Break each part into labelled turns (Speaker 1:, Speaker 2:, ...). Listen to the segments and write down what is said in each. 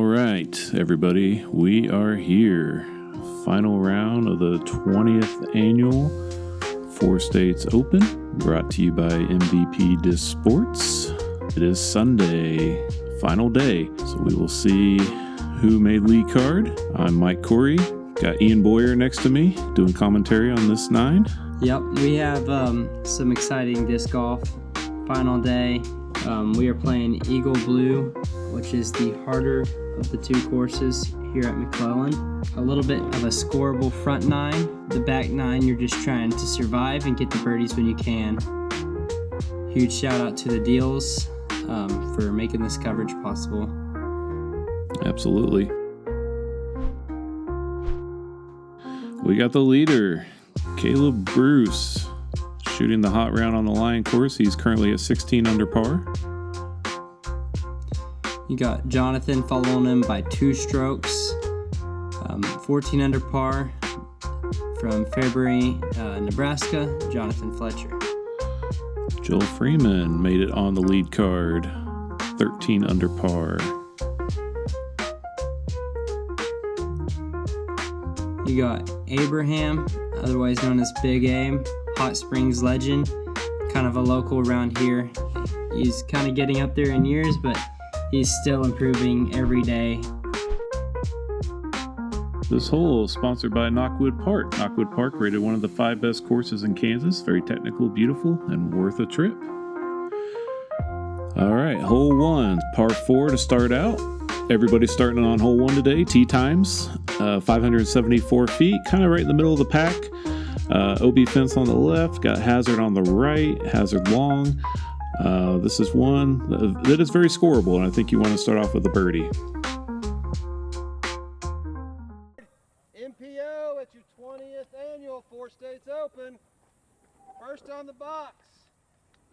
Speaker 1: All right, everybody, we are here. Final round of the 20th annual Four States Open, brought to you by MVP Disc Sports. It is Sunday, final day, so we will see who made lead card. I'm Mike Cory. Got Ian Boyer next to me doing commentary on this 9.
Speaker 2: Yep, we have some exciting disc golf. Final day. We are playing Eagle Blue, which is the harder of the two courses here at McClelland. A little bit of a scoreable front 9. The back 9, you're just trying to survive and get the birdies when you can. Huge shout out to the Deals for making this coverage possible.
Speaker 1: Absolutely. We got the leader, Caleb Bruce, shooting the hot round on the line course. He's currently at 16 under par.
Speaker 2: You got Jonathan following him by 2 strokes, 14 under par from Fairbury, Nebraska, Jonathan Fletcher.
Speaker 1: Joel Freeman made it on the lead card, 13 under par.
Speaker 2: You got Abraham, otherwise known as Big Aim, Hot Springs legend, kind of a local around here. He's kind of getting up there in years, but he's still improving every day.
Speaker 1: This hole is sponsored by Knockwood Park. Knockwood Park rated one of the 5 best courses in Kansas. Very technical, beautiful, and worth a trip. All right, hole 1, par 4 to start out. Everybody's starting on hole 1 today. Tee times, 574 feet, kind of right in the middle of the pack. OB fence on the left, got hazard on the right, hazard long. This is one that is very scoreable, and I think you want to start off with a birdie.
Speaker 3: MPO at your 20th annual Four States Open. First on the box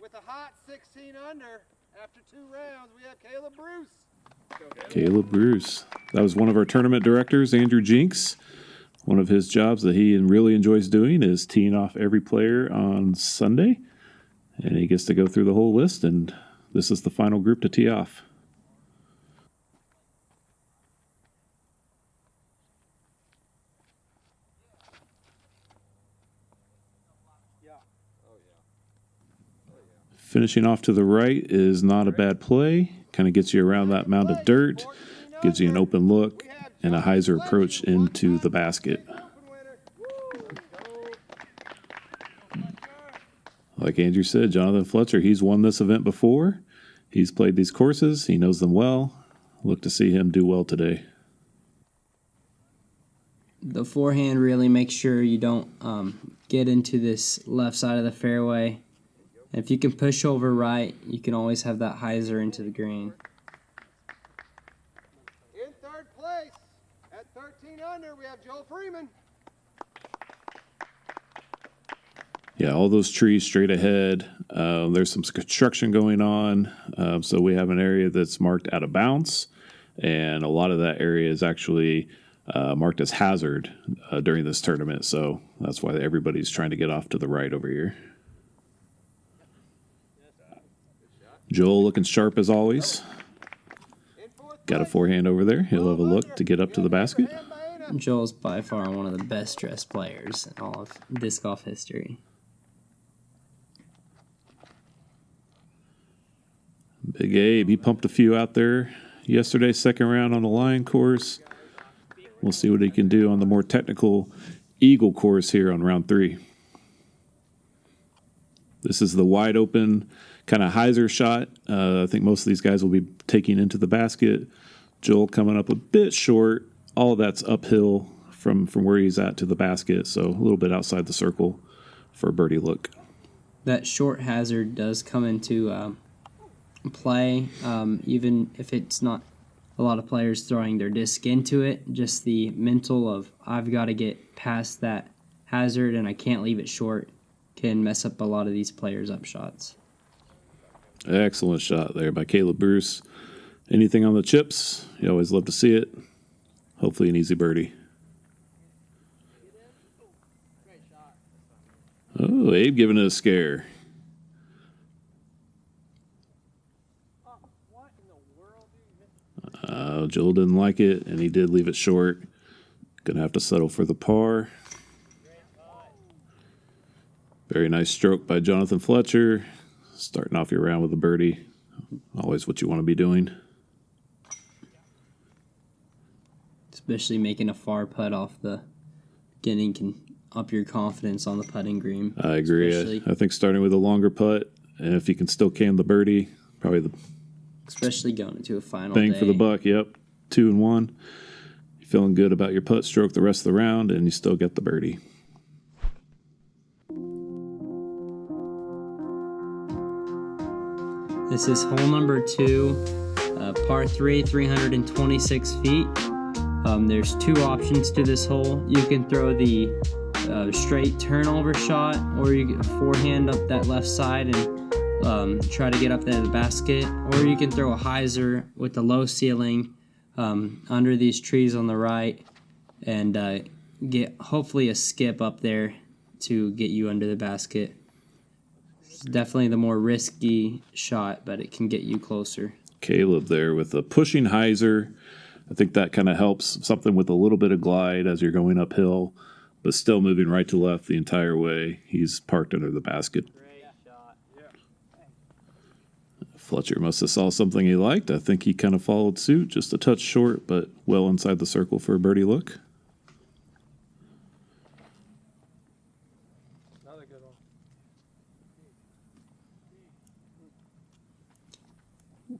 Speaker 3: with a hot 16 under after 2 rounds, we have Caleb Bruce.
Speaker 1: Caleb Bruce. That was one of our tournament directors, Andrew Jinks. One of his jobs that he really enjoys doing is teeing off every player on Sunday. And he gets to go through the whole list, and this is the final group to tee off. Finishing off to the right is not a bad play. Kind of gets you around that mound of dirt, gives you an open look, and a hyzer approach into the basket. Like Andrew said, Jonathan Fletcher, he's won this event before. He's played these courses. He knows them well. Look to see him do well today.
Speaker 2: The forehand really makes sure you don't get into this left side of the fairway. If you can push over right, you can always have that hyzer into the green.
Speaker 3: In 3rd place at 13 under, we have Joel Freeman.
Speaker 1: Yeah, all those trees straight ahead. There's some construction going on, so we have an area that's marked out of bounds, and a lot of that area is actually marked as hazard during this tournament, so that's why everybody's trying to get off to the right over here. Joel looking sharp as always. Got a forehand over there. He'll have a look to get up to the basket.
Speaker 2: Joel's by far one of the best dressed players in all of disc golf history.
Speaker 1: Big Abe, he pumped a few out there yesterday, second round on the line course. We'll see what he can do on the more technical Eagle course here on round 3. This is the wide open kind of hyzer shot. I think most of these guys will be taking into the basket. Joel coming up a bit short. All of that's uphill from where he's at to the basket, so a little bit outside the circle for a birdie look.
Speaker 2: That short hazard does come into play, even if it's not a lot of players throwing their disc into it. Just the mental of, I've got to get past that hazard and I can't leave it short, can mess up a lot of these players' up shots.
Speaker 1: Excellent shot there by Caleb Bruce. Anything on the chips, you always love to see it. Hopefully an easy birdie. Oh, Abe giving it a scare. Joel didn't like it, and he did leave it short. Gonna have to settle for the par. Very nice stroke by Jonathan Fletcher. Starting off your round with a birdie. Always what you want to be doing.
Speaker 2: Especially making a far putt off the beginning can up your confidence on the putting green.
Speaker 1: I agree. I think starting with a longer putt, and if you can still can the birdie, probably the
Speaker 2: especially going into a final
Speaker 1: bang
Speaker 2: day.
Speaker 1: for the buck. Yep, 2 and 1. You're feeling good about your putt stroke the rest of the round, and you still get the birdie.
Speaker 2: This is hole number 2, par 3, 326 feet. There's 2 options to this hole. You can throw the straight turnover shot, or you can forehand up that left side and try to get up there to the basket, or you can throw a hyzer with the low ceiling under these trees on the right and get hopefully a skip up there to get you under the basket. It's definitely the more risky shot, but it can get you closer.
Speaker 1: Caleb there with a pushing hyzer. I think that kind of helps, something with a little bit of glide as you're going uphill, but still moving right to left the entire way. He's parked under the basket. Fletcher must have saw something he liked. I think he kind of followed suit, just a touch short, but well inside the circle for a birdie look.
Speaker 3: Another good one.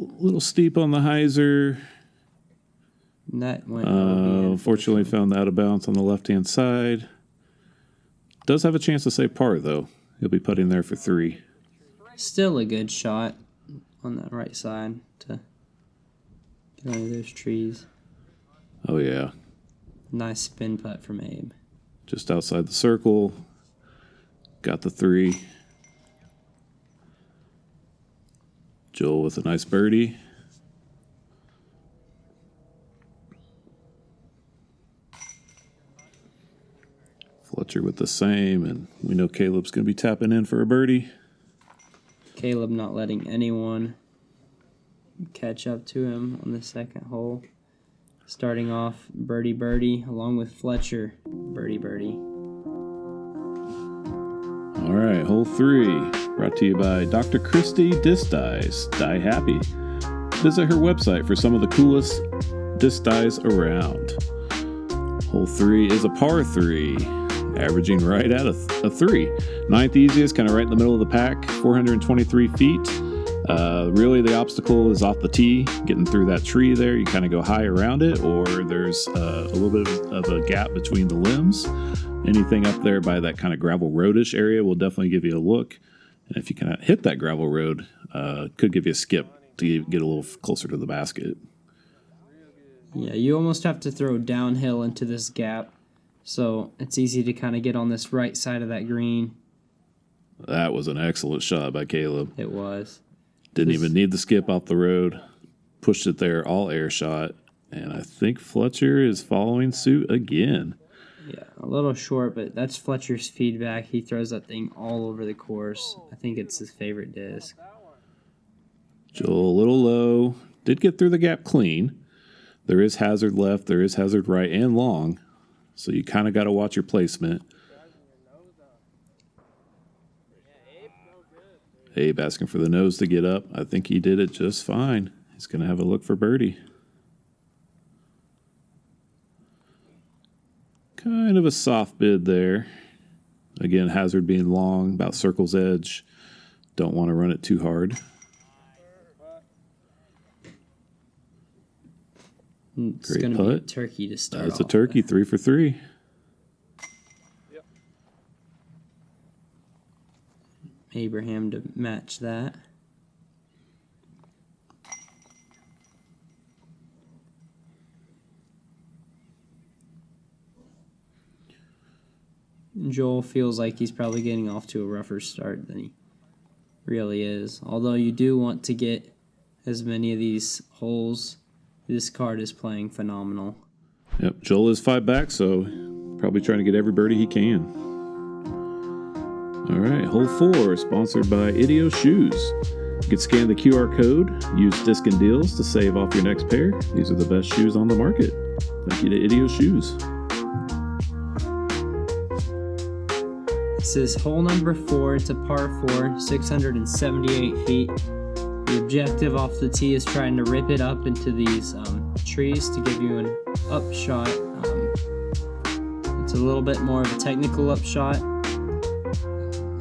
Speaker 1: A little steep on the hyzer.
Speaker 2: That went
Speaker 1: Unfortunately found out of bounds on the left-hand side. Does have a chance to say par, though. He'll be putting there for 3.
Speaker 2: Still a good shot on that right side to get under those trees.
Speaker 1: Oh, yeah.
Speaker 2: Nice spin putt from Abe.
Speaker 1: Just outside the circle. Got the 3. Joel with a nice birdie. Fletcher with the same, and we know Caleb's going to be tapping in for a birdie.
Speaker 2: Caleb not letting anyone catch up to him on the second hole. Starting off birdie along with Fletcher. Birdie.
Speaker 1: All right, hole 3, brought to you by Dr. Christy Disc Dyes. Die happy. Visit her website for some of the coolest disc dyes around. Hole 3 is a par 3, averaging right at a 3. 9th easiest, kind of right in the middle of the pack, 423 feet. Really, the obstacle is off the tee, getting through that tree there. You kind of go high around it, or there's a little bit of a gap between the limbs. Anything up there by that kind of gravel roadish area will definitely give you a look. And if you kind of hit that gravel road, could give you a skip to get a little closer to the basket.
Speaker 2: Yeah, you almost have to throw downhill into this gap, so it's easy to kind of get on this right side of that green.
Speaker 1: That was an excellent shot by Caleb.
Speaker 2: It was.
Speaker 1: Didn't even need the skip off the road. Pushed it there, all air shot. And I think Fletcher is following suit again.
Speaker 2: Yeah, a little short, but that's Fletcher's feedback. He throws that thing all over the course. I think it's his favorite disc.
Speaker 1: Joel a little low. Did get through the gap clean. There is hazard left, there is hazard right and long. So you kind of got to watch your placement. Abe asking for the nose to get up. I think he did it just fine. He's going to have a look for birdie. Kind of a soft bid there. Again, hazard being long, about circle's edge. Don't want to run it too hard.
Speaker 2: It's
Speaker 1: Great
Speaker 2: going to be a
Speaker 1: putt.
Speaker 2: turkey to start
Speaker 1: That's a
Speaker 2: off
Speaker 1: turkey,
Speaker 2: with.
Speaker 1: 3 for 3.
Speaker 2: Abraham to match that. Joel feels like he's probably getting off to a rougher start than he really is. Although you do want to get as many of these holes. This card is playing phenomenal.
Speaker 1: Yep, Joel is 5 back, so probably trying to get every birdie he can. All right, hole 4, sponsored by Ideo Shoes. You can scan the QR code, use Disc and Deals to save off your next pair. These are the best shoes on the market. Thank you to Idio Shoes.
Speaker 2: This is hole number 4. It's a par 4, 678 feet. The objective off the tee is trying to rip it up into these trees to give you an upshot. It's a little bit more of a technical upshot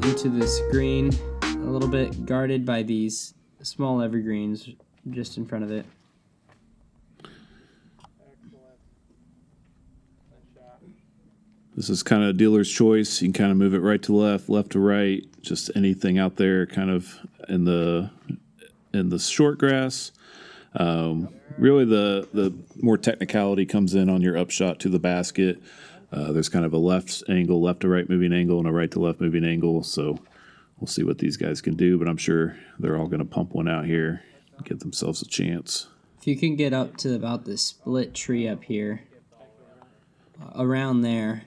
Speaker 2: into this green, a little bit guarded by these small evergreens just in front of it.
Speaker 1: This is kind of a dealer's choice. You can kind of move it right to left, left to right, just anything out there kind of in the short grass. Really the more technicality comes in on your upshot to the basket. There's kind of a left angle, left to right moving angle, and a right to left moving angle. So we'll see what these guys can do, but I'm sure they're all going to pump one out here and give themselves a chance.
Speaker 2: If you can get up to about the split tree up here, around there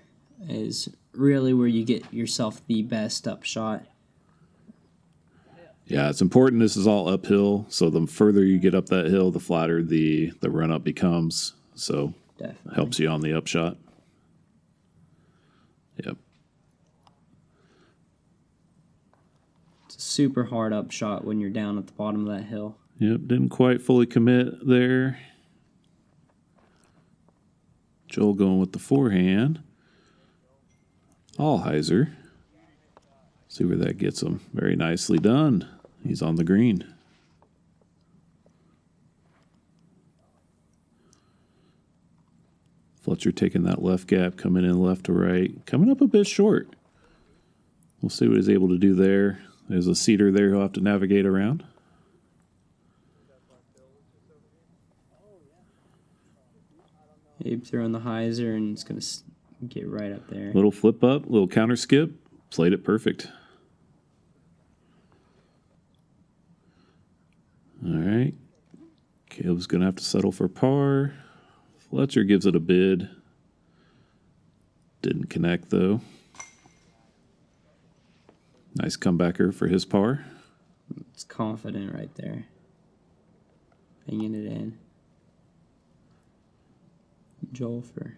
Speaker 2: is really where you get yourself the best upshot.
Speaker 1: Yeah, it's important. This is all uphill, so the further you get up that hill, the flatter the run up becomes. So
Speaker 2: Definitely.
Speaker 1: Helps you on the upshot. Yep.
Speaker 2: It's a super hard upshot when you're down at the bottom of that hill.
Speaker 1: Yep, didn't quite fully commit there. Joel going with the forehand. Allheiser. See where that gets him. Very nicely done. He's on the green. Fletcher taking that left gap, coming in left to right. Coming up a bit short. We'll see what he's able to do there. There's a cedar there he'll have to navigate around.
Speaker 2: Abe throwing the hyzer, and it's going to get right up there.
Speaker 1: Little flip up, little counter skip. Played it perfect. All right. Caleb's going to have to settle for par. Fletcher gives it a bid. Didn't connect, though. Nice comebacker for his par.
Speaker 2: It's confident right there. Hanging it in. Joel for...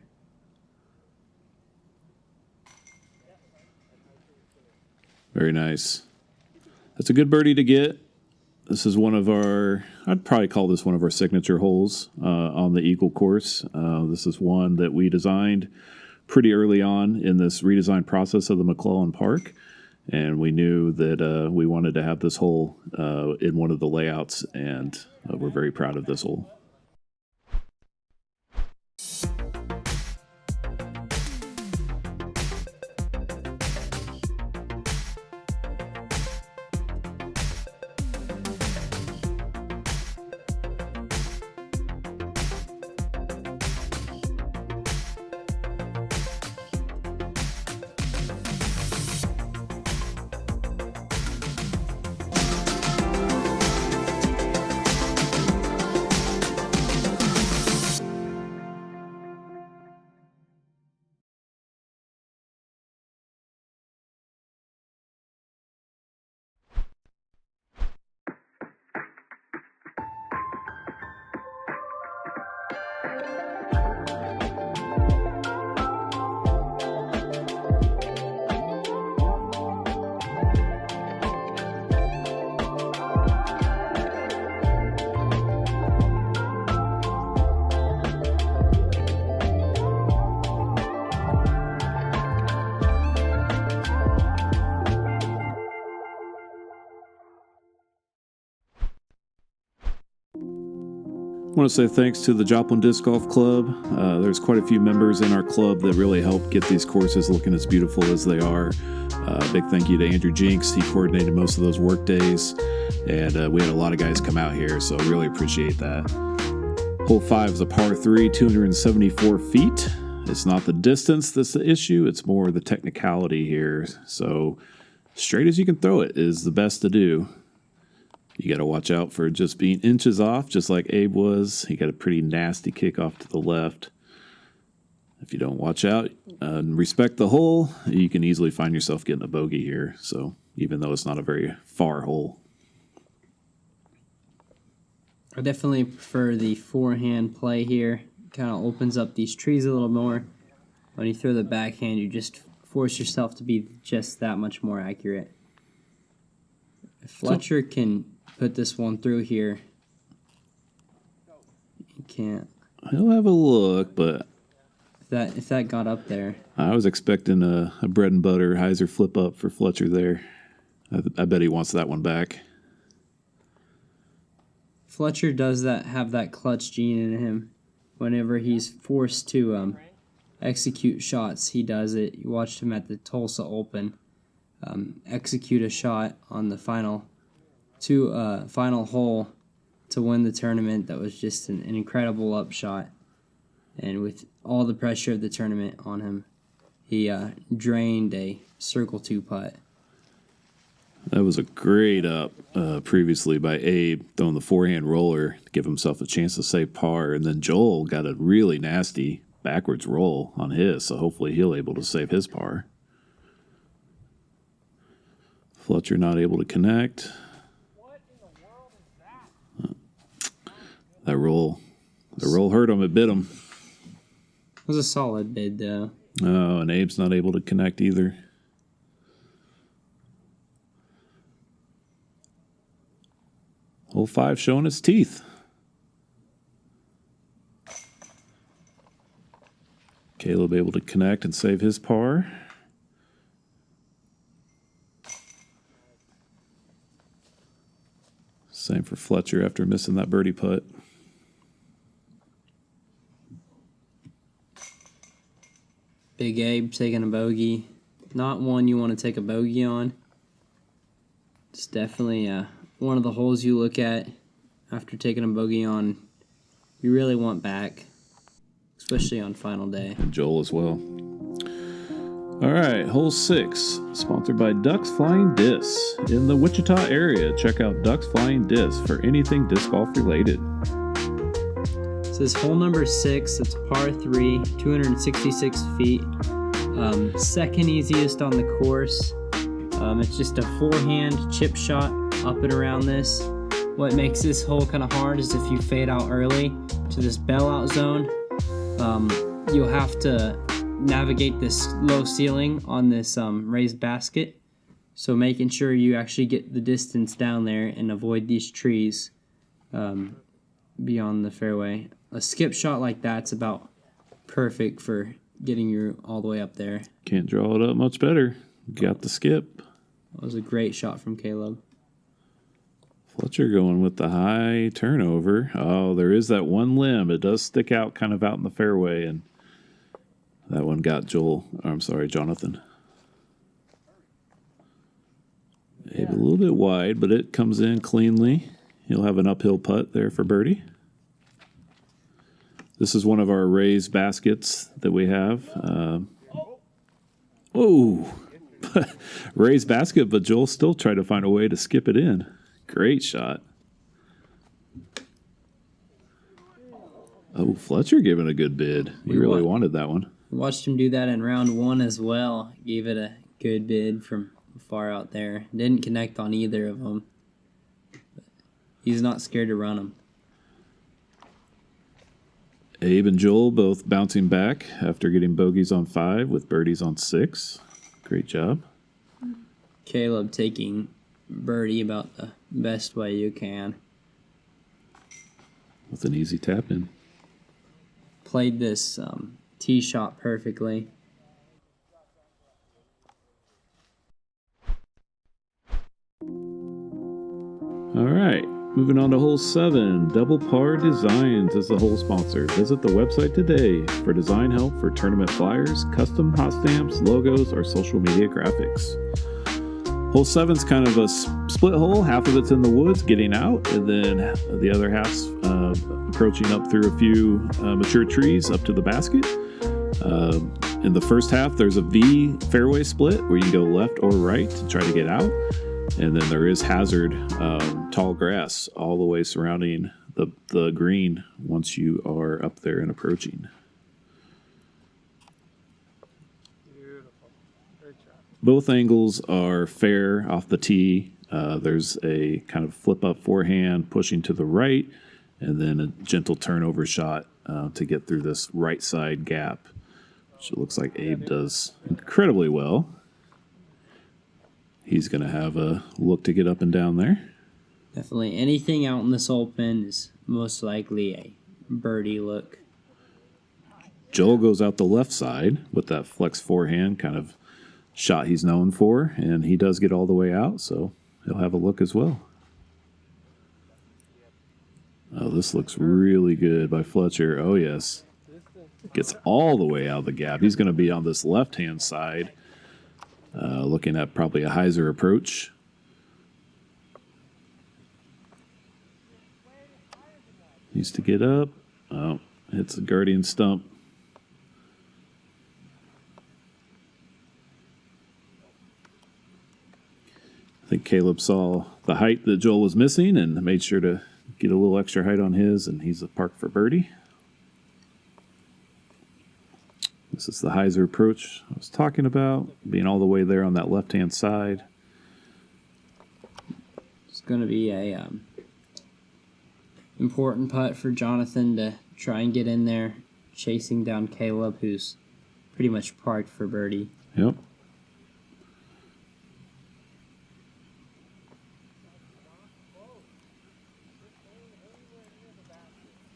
Speaker 1: Very nice. That's a good birdie to get. This is one of our, I'd probably call this one of our signature holes on the Eagle course. This is one that we designed pretty early on in this redesign process of the McClelland Park. And we knew that we wanted to have this hole in one of the layouts, and we're very proud of this hole. I want to say thanks to the Joplin Disc Golf Club. There's quite a few members in our club that really help get these courses looking as beautiful as they are. Big thank you to Andrew Jinks. He coordinated most of those work days, and we had a lot of guys come out here, so really appreciate that. Hole 5 is a par 3, 274 feet. It's not the distance that's the issue, it's more the technicality here. So straight as you can throw it is the best to do. You got to watch out for just being inches off, just like Abe was. He got a pretty nasty kick off to the left. If you don't watch out and respect the hole, you can easily find yourself getting a bogey here. So even though it's not a very far hole.
Speaker 2: I definitely prefer the forehand play here. Kind of opens up these trees a little more. When you throw the backhand, you just force yourself to be just that much more accurate. If Fletcher can put this one through here, he can't.
Speaker 1: He'll have a look, but
Speaker 2: If that got up there,
Speaker 1: I was expecting a bread and butter hyzer flip up for Fletcher there. I bet he wants that one back.
Speaker 2: Fletcher does have that clutch gene in him. Whenever he's forced to execute shots, he does it. You watched him at the Tulsa Open execute a shot on the final hole to win the tournament. That was just an incredible upshot. And with all the pressure of the tournament on him, he drained a circle 2 putt.
Speaker 1: That was a great up previously by Abe, throwing the forehand roller to give himself a chance to save par. And then Joel got a really nasty backwards roll on his, so hopefully he'll able to save his par. Fletcher not able to connect.
Speaker 3: What in the world is that?
Speaker 1: The roll hurt him. It bit him.
Speaker 2: It was a solid bid, though.
Speaker 1: Oh, and Abe's not able to connect either. Hole 5 showing its teeth. Caleb able to connect and save his par. Same for Fletcher after missing that birdie putt.
Speaker 2: Big Abe taking a bogey. Not one you want to take a bogey on. It's definitely one of the holes you look at after taking a bogey on. You really want back, especially on final day.
Speaker 1: And Joel as well. All right, hole 6, sponsored by Ducks Flying Discs. In the Wichita area, check out Ducks Flying Discs for anything disc golf related.
Speaker 2: This is hole number 6. It's par 3, 266 feet. Second easiest on the course. It's just a forehand chip shot up and around this. What makes this hole kind of hard is if you fade out early to this bailout zone, you'll have to navigate this low ceiling on this raised basket. So making sure you actually get the distance down there and avoid these trees beyond the fairway. A skip shot like that's about perfect for getting you all the way up there.
Speaker 1: Can't draw it up much better. Got the skip.
Speaker 2: That was a great shot from Caleb.
Speaker 1: Fletcher going with the high turnover. Oh, there is that one limb. It does stick out kind of out in the fairway, and that one got Jonathan. Abe a little bit wide, but it comes in cleanly. He'll have an uphill putt there for birdie. This is one of our raised baskets that we have. Raised basket, but Joel still tried to find a way to skip it in. Great shot. Oh, Fletcher giving a good bid. He really wanted that one.
Speaker 2: Watched him do that in round 1 as well. Gave it a good bid from far out there. Didn't connect on either of them. But he's not scared to run them.
Speaker 1: Abe and Joel both bouncing back after getting bogeys on 5 with birdies on 6. Great job.
Speaker 2: Caleb taking birdie about the best way you can.
Speaker 1: With an easy tap in.
Speaker 2: Played this tee shot perfectly.
Speaker 1: All right, moving on to hole 7. Double Par Designs is the hole sponsor. Visit the website today for design help for tournament flyers, custom hot stamps, logos, or social media graphics. Hole 7's kind of a split hole. Half of it's in the woods getting out, and then the other half's approaching up through a few mature trees up to the basket. In the first half, there's a V fairway split where you can go left or right to try to get out. And then there is hazard tall grass all the way surrounding the green once you are up there and approaching.
Speaker 3: Beautiful. Great job.
Speaker 1: Both angles are fair off the tee. There's a kind of flip up forehand pushing to the right, and then a gentle turnover shot to get through this right side gap, which it looks like Abe does incredibly well. He's going to have a look to get up and down there.
Speaker 2: Definitely anything out in this open is most likely a birdie look.
Speaker 1: Joel goes out the left side with that flex forehand kind of shot he's known for, and he does get all the way out, so he'll have a look as well. Oh, this looks really good by Fletcher. Oh, yes. Gets all the way out of the gap. He's going to be on this left-hand side, looking at probably a hyzer approach. Needs to get up. Oh, hits a guardian stump. I think Caleb saw the height that Joel was missing and made sure to get a little extra height on his, and he's a park for birdie. This is the hyzer approach I was talking about, being all the way there on that left-hand side.
Speaker 2: It's going to be a important putt for Jonathan to try and get in there, chasing down Caleb, who's pretty much parked for birdie.
Speaker 1: Yep.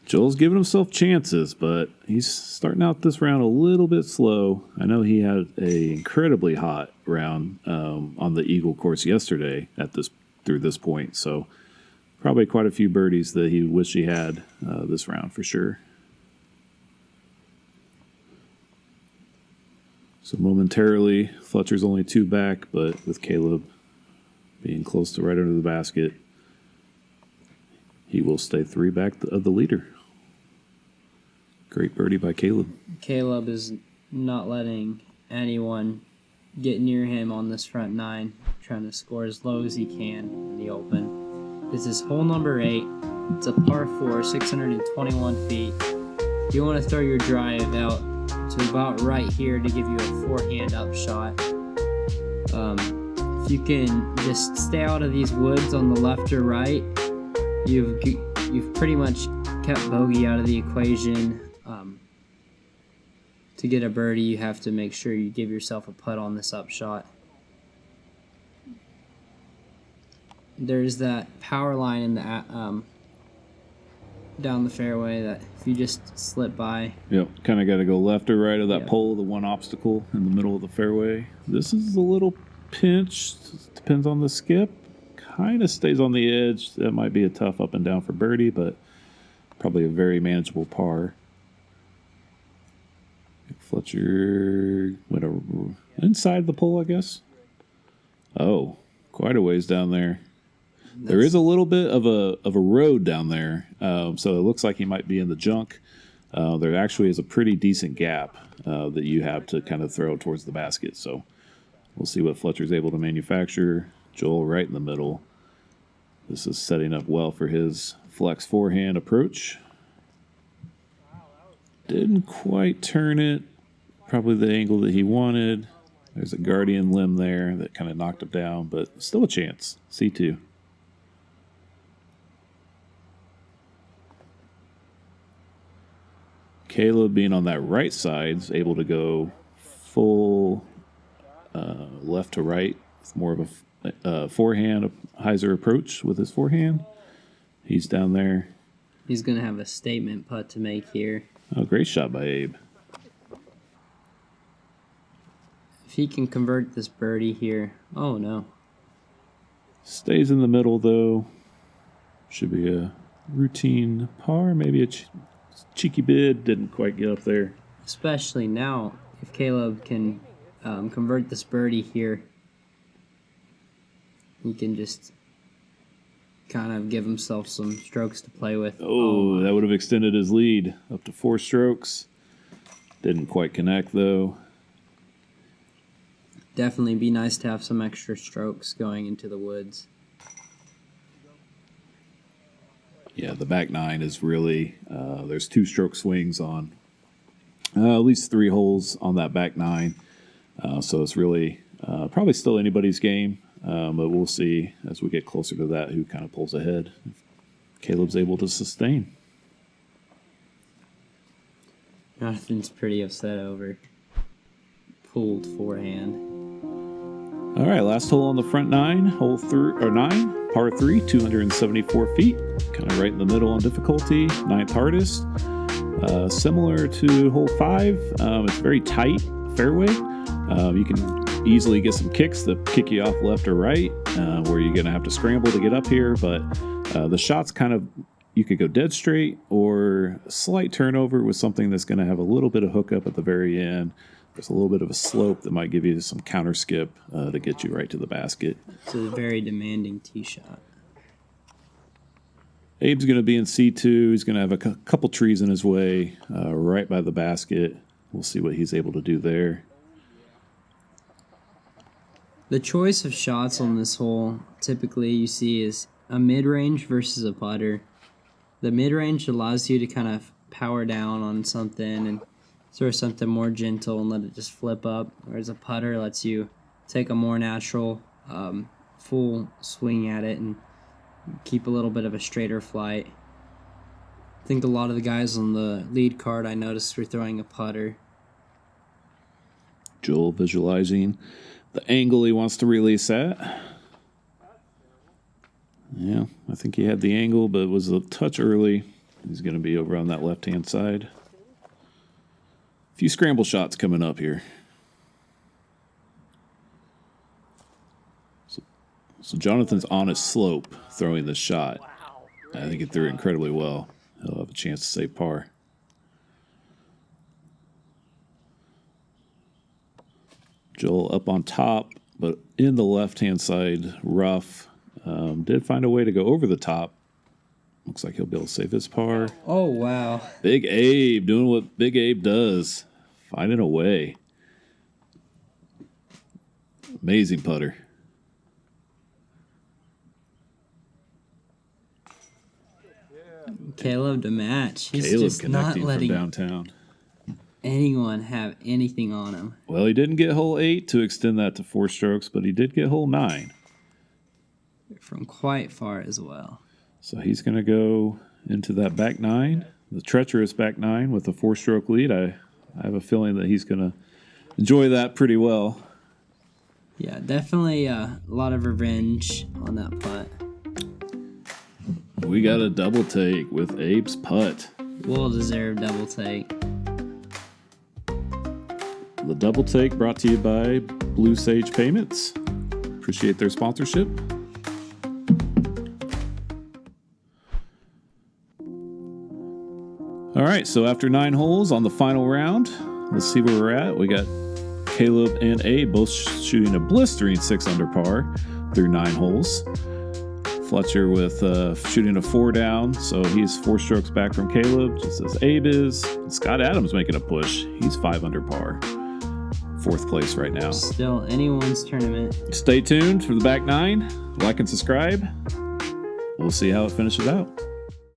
Speaker 1: Joel's giving himself chances, but he's starting out this round a little bit slow. I know he had an incredibly hot round on the Eagle course yesterday through this point, so probably quite a few birdies that he wished he had this round for sure. So momentarily, Fletcher's only 2 back, but with Caleb being close to right under the basket, he will stay 3 back of the leader. Great birdie by Caleb.
Speaker 2: Caleb is not letting anyone get near him on this front 9, trying to score as low as he can in the open. This is hole number 8. It's a par 4, 621 feet. You want to throw your drive out to about right here to give you a forehand up shot. If you can just stay out of these woods on the left or right, you've pretty much kept bogey out of the equation. To get a birdie, you have to make sure you give yourself a putt on this upshot. There's that power line in the down the fairway that if you just slip by.
Speaker 1: Yep, kind of got to go left or right of that pole, the one obstacle in the middle of the fairway. This is a little pinch. Depends on the skip. Kind of stays on the edge. That might be a tough up and down for birdie, but probably a very manageable par. Fletcher went inside the pole, I guess. Oh, quite a ways down there. There is a little bit of a road down there, so it looks like he might be in the junk. There actually is a pretty decent gap that you have to kind of throw towards the basket. So we'll see what Fletcher's able to manufacture. Joel right in the middle. This is setting up well for his flex forehand approach. Didn't quite turn it. Probably the angle that he wanted. There's a guardian limb there that kind of knocked him down, but still a chance. C2. Caleb, being on that right side, is able to go full left to right. It's more of a forehand, a hyzer approach with his forehand. He's down there.
Speaker 2: He's going to have a statement putt to make here.
Speaker 1: Oh, great shot by Abe.
Speaker 2: If he can convert this birdie here, oh no.
Speaker 1: Stays in the middle though. Should be a routine par, maybe a cheeky bid. Didn't quite get up there.
Speaker 2: Especially now, if Caleb can convert this birdie here, he can just kind of give himself some strokes to play with.
Speaker 1: Oh, that would have extended his lead up to 4 strokes. Didn't quite connect though.
Speaker 2: Definitely be nice to have some extra strokes going into the woods.
Speaker 1: Yeah, the back 9 is really, there's 2-stroke swings on at least 3 holes on that back 9. So it's really probably still anybody's game, but we'll see as we get closer to that who kind of pulls ahead. Caleb's able to sustain.
Speaker 2: Jonathan's pretty upset over pulled forehand.
Speaker 1: All right, last hole on the front nine, par 3, 274 feet, kind of right in the middle on difficulty, 9th hardest. Similar to hole 5, it's very tight fairway. You can easily get some kicks that kick you off left or right, where you're going to have to scramble to get up here, but the shot's kind of, you could go dead straight or a slight turnover with something that's going to have a little bit of hookup at the very end. There's a little bit of a slope that might give you some counter skip to get you right to the basket.
Speaker 2: It's a very demanding tee shot.
Speaker 1: Abe's going to be in C2. He's going to have a couple trees in his way right by the basket. We'll see what he's able to do there.
Speaker 2: The choice of shots on this hole typically you see is a mid-range versus a putter. The mid-range allows you to kind of power down on something and throw something more gentle and let it just flip up, whereas a putter lets you take a more natural full swing at it and keep a little bit of a straighter flight. I think a lot of the guys on the lead card I noticed were throwing a putter.
Speaker 1: Joel visualizing the angle he wants to release at. Yeah, I think he had the angle, but it was a touch early. He's going to be over on that left-hand side. A few scramble shots coming up here. So Jonathan's on his slope throwing this shot. I think he threw it incredibly well. He'll have a chance to save par. Joel up on top, but in the left-hand side, rough. Did find a way to go over the top. Looks like he'll be able to save his par.
Speaker 2: Oh, wow.
Speaker 1: Big Abe doing what Big Abe does. Finding a way. Amazing putter.
Speaker 2: Caleb to match. He's
Speaker 1: Caleb
Speaker 2: just not
Speaker 1: connecting from
Speaker 2: letting
Speaker 1: downtown.
Speaker 2: anyone have anything on him.
Speaker 1: Well, he didn't get hole 8 to extend that to 4 strokes, but he did get hole 9.
Speaker 2: From quite far as well.
Speaker 1: So he's going to go into that back 9, the treacherous back 9 with a 4-stroke lead. I have a feeling that he's going to enjoy that pretty well.
Speaker 2: Yeah, definitely a lot of revenge on that putt.
Speaker 1: We got a double take with Abe's putt.
Speaker 2: Well-deserved double take.
Speaker 1: The double take brought to you by Blue Sage Payments. Appreciate their sponsorship. All right, so after 9 holes on the final round, let's see where we're at. We got Caleb and Abe both shooting a blistering 6 under par through 9 holes. Fletcher with shooting a 4 down, so he's 4 strokes back from Caleb, just as Abe is. Scott Adams making a push. He's 5 under par. 4th place right now.
Speaker 2: Still anyone's tournament.
Speaker 1: Stay tuned for the back 9. Like and subscribe. We'll see how it finishes out.